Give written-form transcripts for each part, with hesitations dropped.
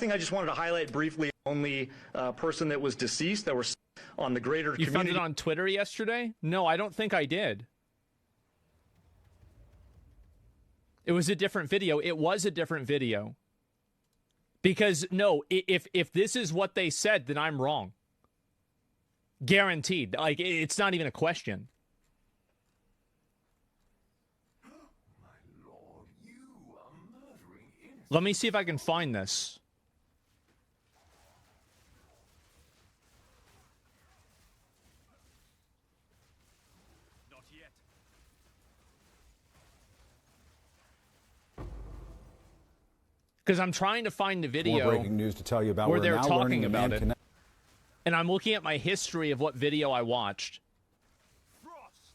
thing I just wanted to highlight briefly, only person that was deceased that were on the greater community. You found it on Twitter yesterday? No, I don't think I did. It was a different video. It was a different video. Because, no, if this is what they said, then I'm wrong. Guaranteed. Like, it's not even a question. My lord, you are murdering innocent. Let me see if I can find this. Not yet. Because I'm trying to find the video. More breaking news to tell you about where they're now talking learning about it. connect- And I'm looking at my history of what video I watched. Frost.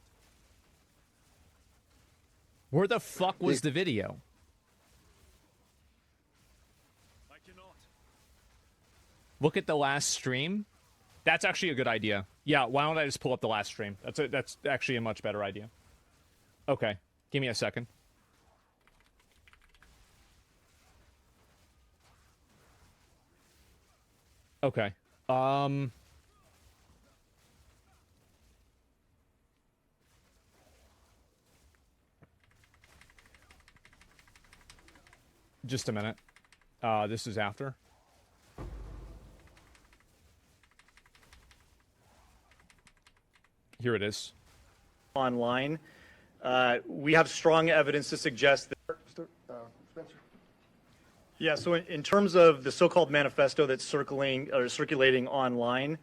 Where the fuck was the video? I cannot. Look at the last stream. That's actually a good idea. Yeah, why don't I just pull up the last stream? That's actually a much better idea. Okay, give me a second. Okay. Just a minute. This is after. Here it is. Online. We have strong evidence to suggest that. Spencer. Yeah, so in terms of the so-called manifesto that's circulating online,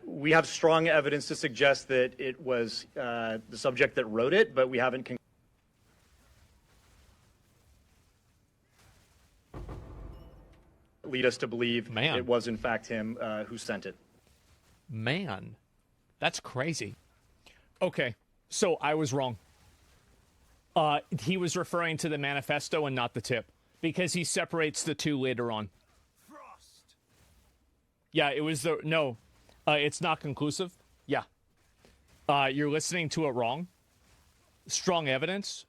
we have strong evidence to suggest that it was the subject that wrote it, but we haven't lead us to believe it was in fact him who sent it. Man, that's crazy. Okay, so I was wrong. He was referring to the manifesto and not the tip, because he separates the two later on. Frost. Yeah, it was the... No, it's not conclusive. Yeah. You're listening to it wrong. Strong evidence.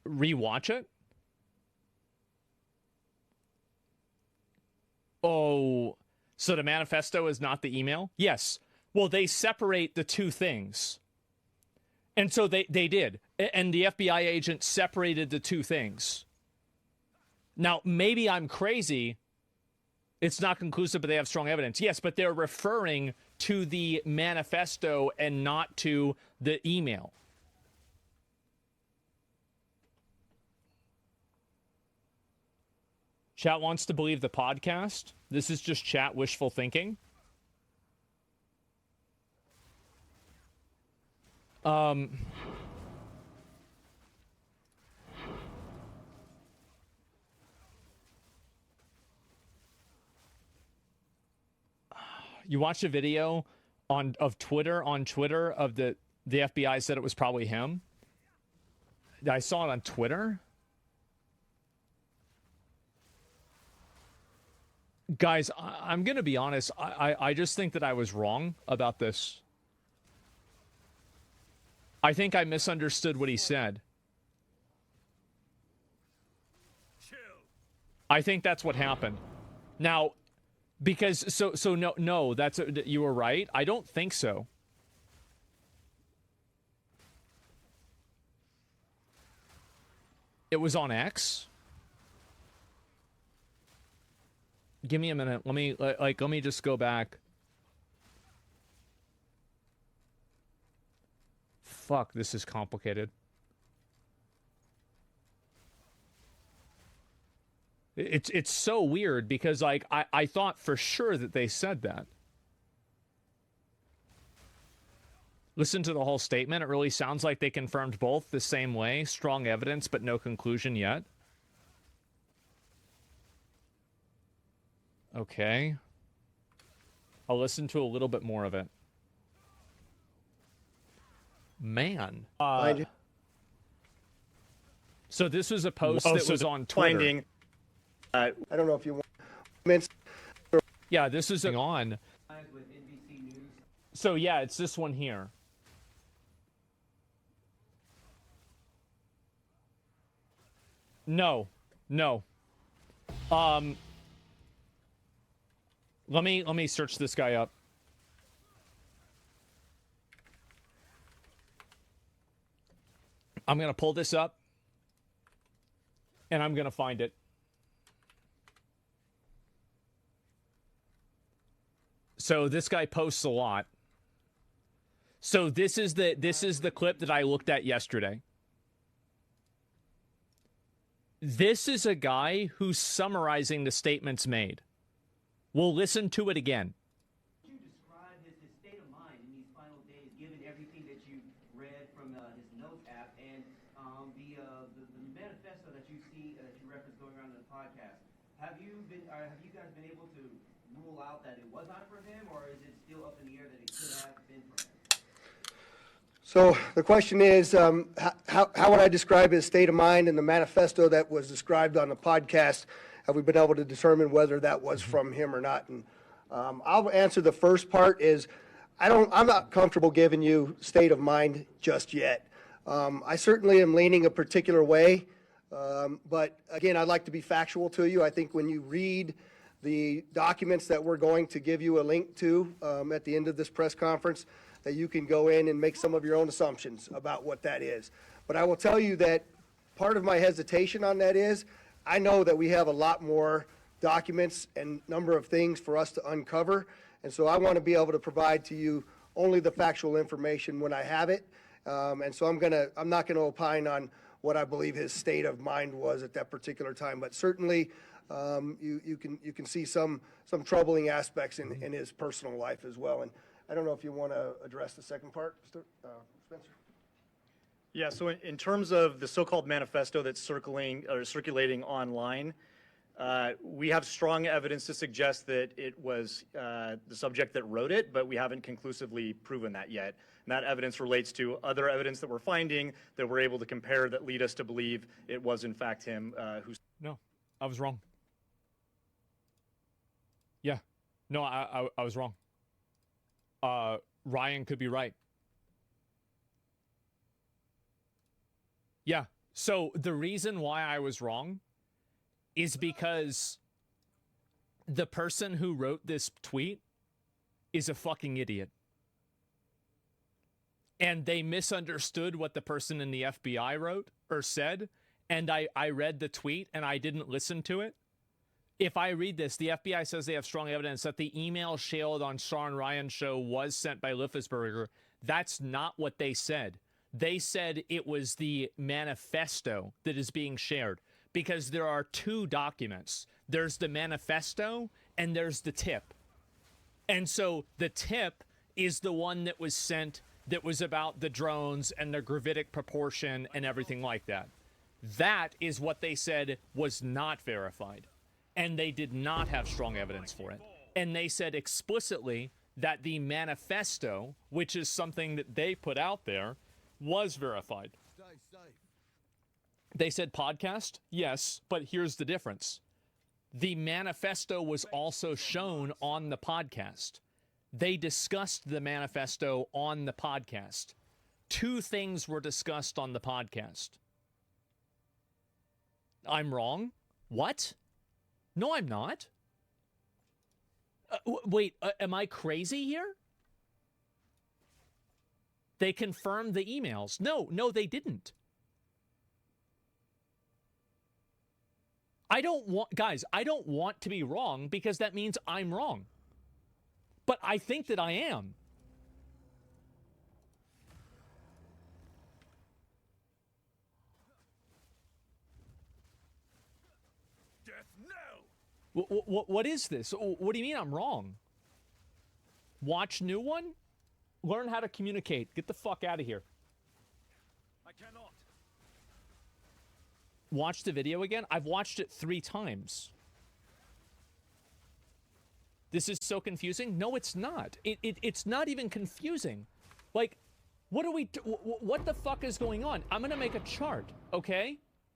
Rewatch it. Oh, so the manifesto is not the email? Yes. Well, they separate the two things. And so they did. And the FBI agent separated the two things. Now, maybe I'm crazy. It's not conclusive, but they have strong evidence. Yes, but they're referring to the manifesto and not to the email. Chat wants to believe the podcast. This is just chat wishful thinking. You watched a video of Twitter on Twitter of the FBI said it was probably him. I saw it on Twitter. Guys, I'm going to be honest. I just think that I was wrong about this. I think I misunderstood what he said. Chill. I think that's what happened. Now, because no, that's you were right. I don't think so. It was on X. Give me a minute. Let me just go back. Fuck, this is complicated. It's so weird because like I thought for sure that they said that. Listen to the whole statement. It really sounds like they confirmed both the same way. Strong evidence, but no conclusion yet. Okay. I'll listen to a little bit more of it. Man. So this was a post that was on Twitter. I don't know if you want. Yeah, this is on. So yeah, it's this one here. No. No. Let me search this guy up. I'm going to pull this up and I'm going to find it. So this guy posts a lot. So this is the clip that I looked at yesterday. This is a guy who's summarizing the statements made. We'll listen to it again. You describe his state of mind in these final days, given everything that you read from his notes app and the manifesto that you see that you reference going around in the podcast. Have you guys been able to rule out that it was not from him, or is it still up in the air that it could have been from him? So the question is, how would I describe his state of mind in the manifesto that was described on the podcast? Have we been able to determine whether that was from him or not? And I'll answer the first part is, I'm not comfortable giving you state of mind just yet. I certainly am leaning a particular way, but again, I'd like to be factual to you. I think when you read the documents that we're going to give you a link to at the end of this press conference, that you can go in and make some of your own assumptions about what that is. But I will tell you that part of my hesitation on that is, I know that we have a lot more documents and number of things for us to uncover, and so I want to be able to provide to you only the factual information when I have it. And so I'm not gonna opine on what I believe his state of mind was at that particular time, but certainly you can see some troubling aspects in his personal life as well. And I don't know if you want to address the second part, Mr. Spencer. Yeah, so in terms of the so-called manifesto that's circulating online, we have strong evidence to suggest that it was the subject that wrote it, but we haven't conclusively proven that yet. And that evidence relates to other evidence that we're finding that we're able to compare that lead us to believe it was in fact him who. No, I was wrong. Yeah, no, I was wrong. Ryan could be right. Yeah. So the reason why I was wrong is because the person who wrote this tweet is a fucking idiot. And they misunderstood what the person in the FBI wrote or said. And I read the tweet and I didn't listen to it. If I read this, the FBI says they have strong evidence that the email shared on Sean Ryan's show was sent by Liffesberger. That's not what they said. They said it was the manifesto that is being shared, because there are two documents. There's the manifesto and there's the tip. And so the tip is the one that was sent that was about the drones and the gravitic proportion and everything like that. That is what they said was not verified. And they did not have strong evidence for it. And they said explicitly that the manifesto, which is something that they put out there, was verified. They said podcast? Yes, but here's the difference. The manifesto was also shown on the podcast. They discussed the manifesto on the podcast. Two things were discussed on the podcast. I'm wrong? What? No, I'm not. Wait, am I crazy here? They confirmed the emails. No, they didn't. I don't want to be wrong, because that means I'm wrong. But I think that I am. Death now! What is this? What do you mean I'm wrong? Watch new one? Learn how to communicate. Get the fuck out of here. I cannot. Watch the video again? I've watched it 3 times. This is so confusing? No, it's not. It's not even confusing. Like, what the fuck is going on? I'm gonna make a chart, okay?